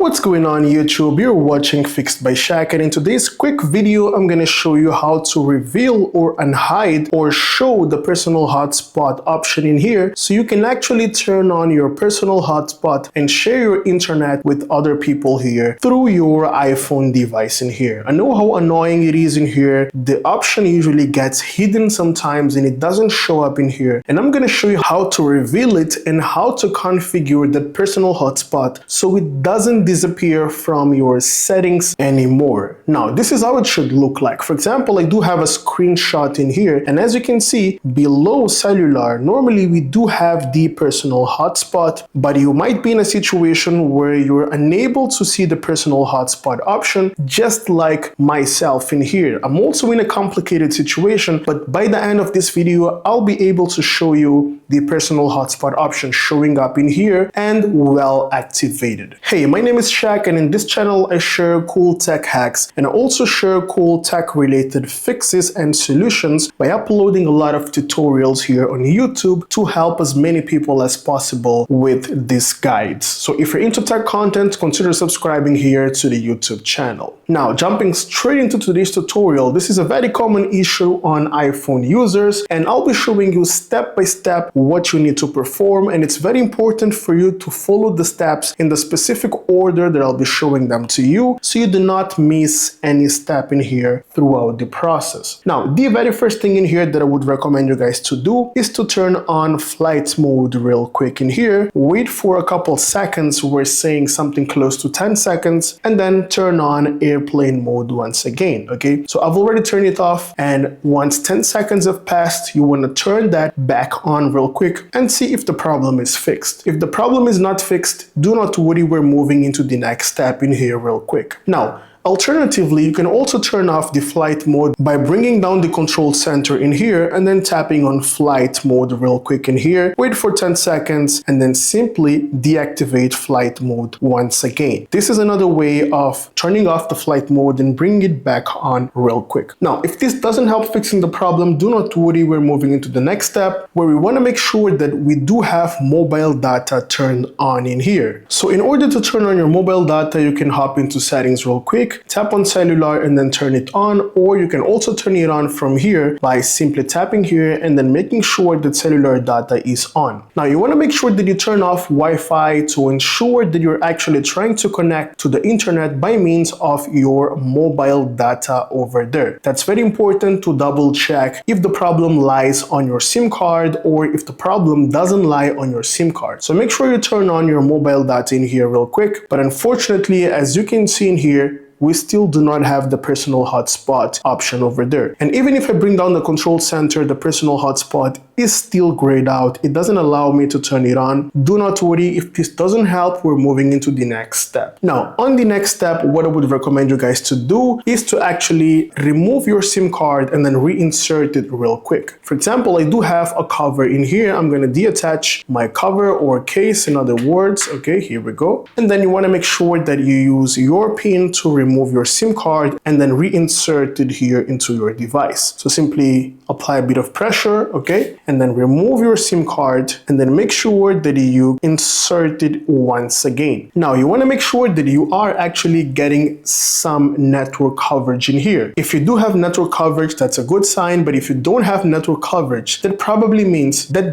What's going on YouTube? You're watching Fixed by Shaq, and in today's quick video I'm going to show you how to reveal or unhide or show the personal hotspot option in here so you can actually turn on your personal hotspot and share your internet with other people here through your iPhone device in here. I know how annoying it is in here. The option usually gets hidden sometimes and it doesn't show up in here, and I'm going to show you how to reveal it and how to configure that personal hotspot so it doesn't disappear from your settings anymore. Now, this is how it should look like. For example, I do have a screenshot in here, and as you can see below cellular, normally we do have the personal hotspot, but you might be in a situation where you're unable to see the personal hotspot option, just like myself in here. I'm also in a complicated situation, but by the end of this video, I'll be able to show you the personal hotspot option showing up in here and well activated. Hey, my name is Shaq, and in this channel I share cool tech hacks and I also share cool tech related fixes and solutions by uploading a lot of tutorials here on YouTube to help as many people as possible with these guides. So if you're into tech content, consider subscribing here to the YouTube channel. Now, jumping straight into today's tutorial, this is a very common issue on iPhone users, and I'll be showing you step by step what you need to perform, and it's very important for you to follow the steps in the specific order that I'll be showing them to you so you do not miss any step in here throughout the process. Now, the very first thing in here that I would recommend you guys to do is to turn on flight mode real quick in here. Wait for a couple seconds, we're saying something close to 10 seconds, and then turn on airplane mode once again, okay? So I've already turned it off, and once 10 seconds have passed, you want to turn that back on real quick and see if the problem is fixed. If the problem is not fixed, do not worry, we're moving into the next step in here real quick. Now, alternatively, you can also turn off the flight mode by bringing down the control center in here and then tapping on flight mode real quick in here. Wait for 10 seconds and then simply deactivate flight mode once again. This is another way of turning off the flight mode and bringing it back on real quick. Now, if this doesn't help fixing the problem, do not worry, we're moving into the next step where we want to make sure that we do have mobile data turned on in here. So in order to turn on your mobile data, you can hop into settings real quick, tap on cellular and then turn it on, or you can also turn it on from here by simply tapping here and then making sure that cellular data is on. Now, you want to make sure that you turn off Wi-Fi to ensure that you're actually trying to connect to the internet by means of your mobile data over there. That's very important to double check if the problem lies on your SIM card or if the problem doesn't lie on your SIM card. So make sure you turn on your mobile data in here real quick. But unfortunately, as you can see in here, we still do not have the personal hotspot option over there. And even if I bring down the control center, the personal hotspot is still grayed out. It doesn't allow me to turn it on. Do not worry, if this doesn't help, we're moving into the next step. Now, on the next step, what I would recommend you guys to do is to actually remove your SIM card and then reinsert it real quick. For example, I do have a cover in here. I'm going to deattach my cover or case, in other words. Okay, here we go. And then you want to make sure that you use your pin to remove your SIM card and then reinsert it here into your device. So simply apply a bit of pressure, okay, and then remove your SIM card and then make sure that you insert it once again. Now, you want to make sure that you are actually getting some network coverage in here. If you do have network coverage, that's a good sign, but if you don't have network coverage, that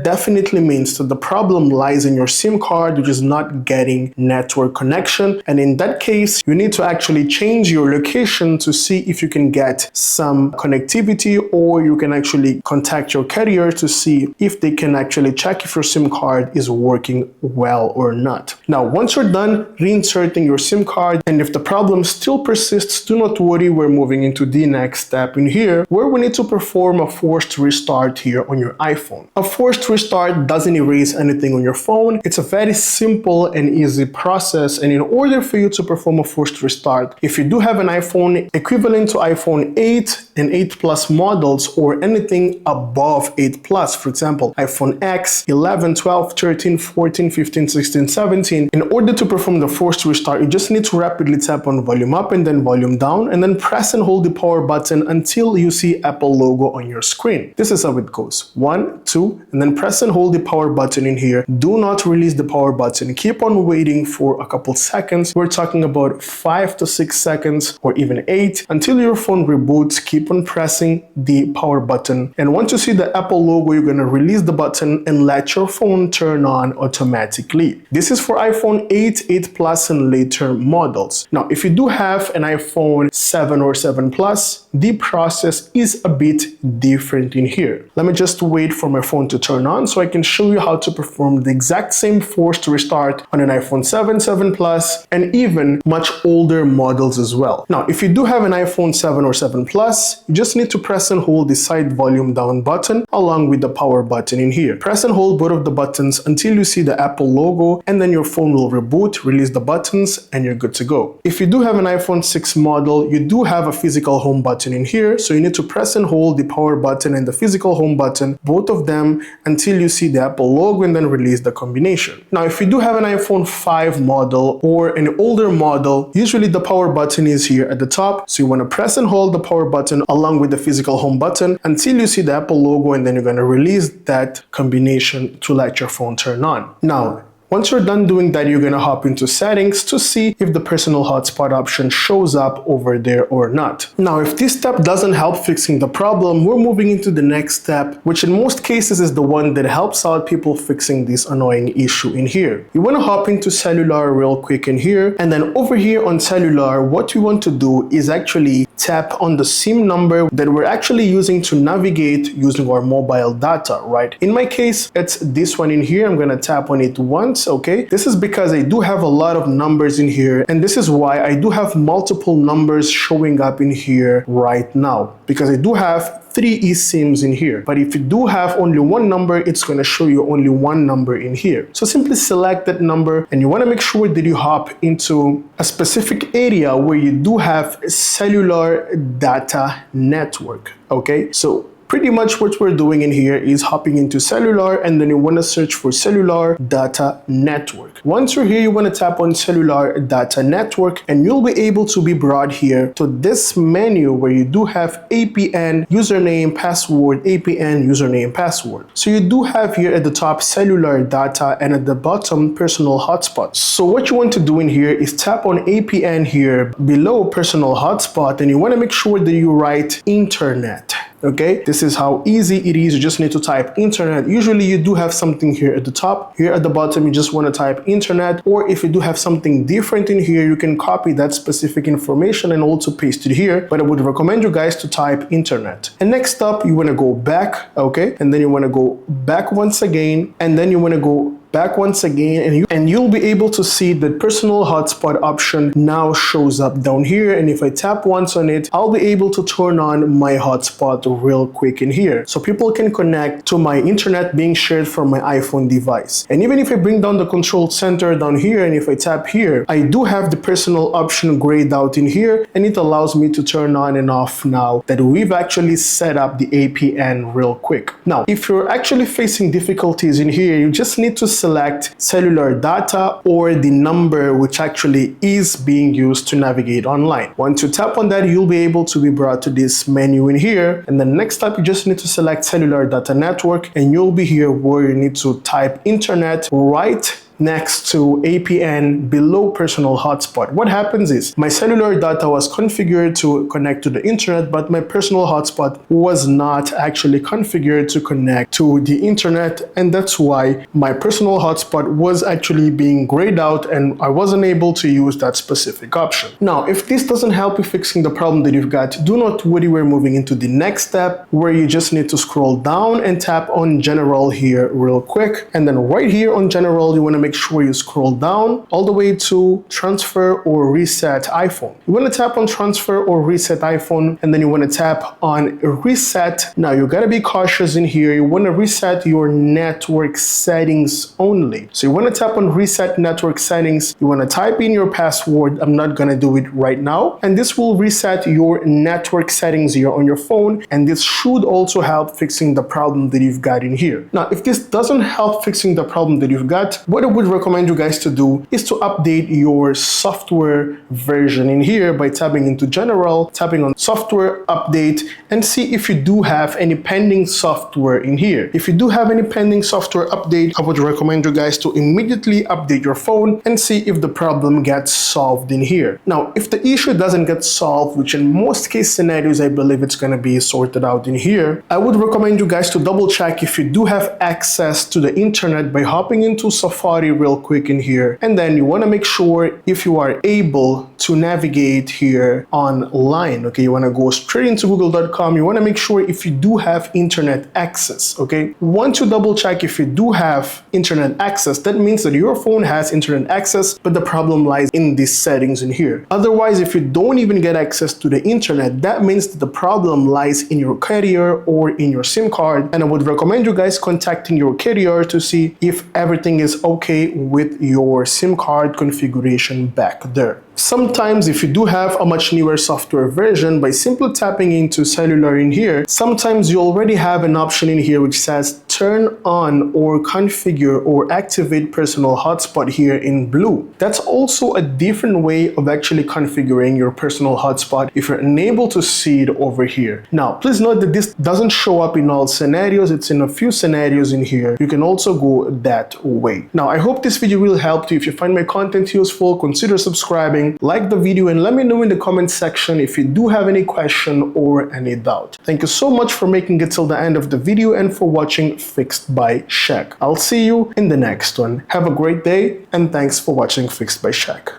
definitely means that the problem lies in your SIM card, which is not getting network connection, and in that case, you need to actually change your location to see if you can get some connectivity, or you can actually contact your carrier to see if they can actually check if your SIM card is working well or not. Now, once you're done reinserting your SIM card, and if the problem still persists, do not worry, we're moving into the next step in here where we need to perform a forced restart here on your iPhone. A forced restart doesn't erase anything on your phone. It's a very simple and easy process, and in order for you to perform a forced restart, if if you do have an iPhone equivalent to iPhone 8 and 8 Plus models, or anything above 8 Plus, for example, iPhone X, 11, 12, 13, 14, 15, 16, 17, in order to perform the forced restart, you just need to rapidly tap on volume up and then volume down, and then press and hold the power button until you see Apple logo on your screen. This is how it goes. 1, 2, and then press and hold the power button in here. Do not release the power button. Keep on waiting for a couple seconds. We're talking about 5 to 6 seconds or even 8 until your phone reboots. Keep on pressing the power button, and once you see the Apple logo, you're going to release the button and let your phone turn on automatically. This is for iPhone 8, 8 Plus and later models. Now, if you do have an iPhone 7 or 7 Plus, the process is a bit different in here. Let me just wait for my phone to turn on so I can show you how to perform the exact same forced restart on an iPhone 7, 7 Plus, and even much older models as well. Now, if you do have an iPhone 7 or 7 Plus, you just need to press and hold the side volume down button along with the power button in here. Press and hold both of the buttons until you see the Apple logo, and then your phone will reboot, release the buttons, and you're good to go. If you do have an iPhone 6 model, you do have a physical home button in here, so you need to press and hold the power button and the physical home button, both of them, until you see the Apple logo and then release the combination. Now, if you do have an iPhone 5 model or an older model, usually the power button is here at the top, so you want to press and hold the power button along with the physical home button until you see the Apple logo, and then you're going to release that combination to let your phone turn on. Now, once you're done doing that, you're going to hop into settings to see if the personal hotspot option shows up over there or not. Now, if this step doesn't help fixing the problem, we're moving into the next step, which in most cases is the one that helps out people fixing this annoying issue in here. You want to hop into cellular real quick in here, and then over here on cellular, what we want to do is actually tap on the SIM number that we're actually using to navigate using our mobile data, right? In my case, it's this one in here. I'm going to tap on it once. Okay, this is because I do have a lot of numbers in here, and this is why I do have multiple numbers showing up in here right now, because I do have 3 eSIMs in here. But if you do have only one number, it's going to show you only one number in here. So simply select that number, and you want to make sure that you hop into a specific area where you do have cellular data network. Okay, so pretty much what we're doing in here is hopping into cellular, and then you want to search for cellular data network. Once you're here, you want to tap on cellular data network, and you'll be able to be brought here to this menu where you do have APN, username, password, APN, username, password. So you do have here at the top cellular data, and at the bottom personal hotspot. So what you want to do in here is tap on APN here below personal hotspot, and you want to make sure that you write internet. Okay, this is how easy it is. You just need to type internet. Usually you do have something here at the top. Here at the bottom, you just want to type internet, or if you do have something different in here, you can copy that specific information and also paste it here. But I would recommend you guys to type internet. And next up, you want to go back, okay? And then you want to go back once again, and then you want to go back once again, and you'll be able to see the personal hotspot option now shows up down here. And if I tap once on it, I'll be able to turn on my hotspot real quick in here, so people can connect to my internet being shared from my iPhone device. And even if I bring down the control center down here, and if I tap here, I do have the personal option grayed out in here, and it allows me to turn on and off now that we've actually set up the APN real quick. Now, if you're actually facing difficulties in here, you just need to select cellular data or the number which actually is being used to navigate online. Once you tap on that, you'll be able to be brought to this menu in here, and then next up, you just need to select cellular data network, and you'll be here where you need to type internet right next to APN below personal hotspot. What happens is my cellular data was configured to connect to the internet, but my personal hotspot was not actually configured to connect to the internet, and that's why my personal hotspot was actually being grayed out and I wasn't able to use that specific option. Now, if this doesn't help you fixing the problem that you've got, do not worry, we're moving into the next step where you just need to scroll down and tap on general here real quick, and then right here on general, you want to make sure you scroll down all the way to transfer or reset iPhone. You want to tap on transfer or reset iPhone, and then you want to tap on reset. Now you got to be cautious in here. You want to reset your network settings only. So you want to tap on reset network settings. You want to type in your password. I'm not going to do it right now. And this will reset your network settings here on your phone. And this should also help fixing the problem that you've got in here. Now, if this doesn't help fixing the problem that you've got, what I would recommend you guys to do is to update your software version in here by tapping into general, tapping on software update, and see if you do have any pending software in here. If you do have any pending software update, I would recommend you guys to immediately update your phone and see if the problem gets solved in here. Now, if the issue doesn't get solved, which in most case scenarios I believe it's going to be sorted out in here, I would recommend you guys to double check if you do have access to the internet by hopping into Safari real quick in here, and then you want to make sure if you are able to navigate here online. Okay, you want to go straight into google.com. You want to make sure if you do have internet access. Okay, once you double check if you do have internet access, that means that your phone has internet access, but the problem lies in these settings in here. Otherwise, if you don't even get access to the internet, that means that the problem lies in your carrier or in your SIM card, and I would recommend you guys contacting your carrier to see if everything is okay with your SIM card configuration back there. Sometimes if you do have a much newer software version, by simply tapping into cellular in here, sometimes you already have an option in here which says turn on or configure or activate personal hotspot here in blue. That's also a different way of actually configuring your personal hotspot if you're unable to see it over here. Now, please note that this doesn't show up in all scenarios. It's in a few scenarios in here. You can also go that way. Now, I hope this video will help you. If you find my content useful, consider subscribing, like the video, and let me know in the comment section if you do have any question or any doubt. Thank you so much for making it till the end of the video and for watching Fixed by Shaq. I'll see you in the next one. Have a great day and thanks for watching Fixed by Shaq.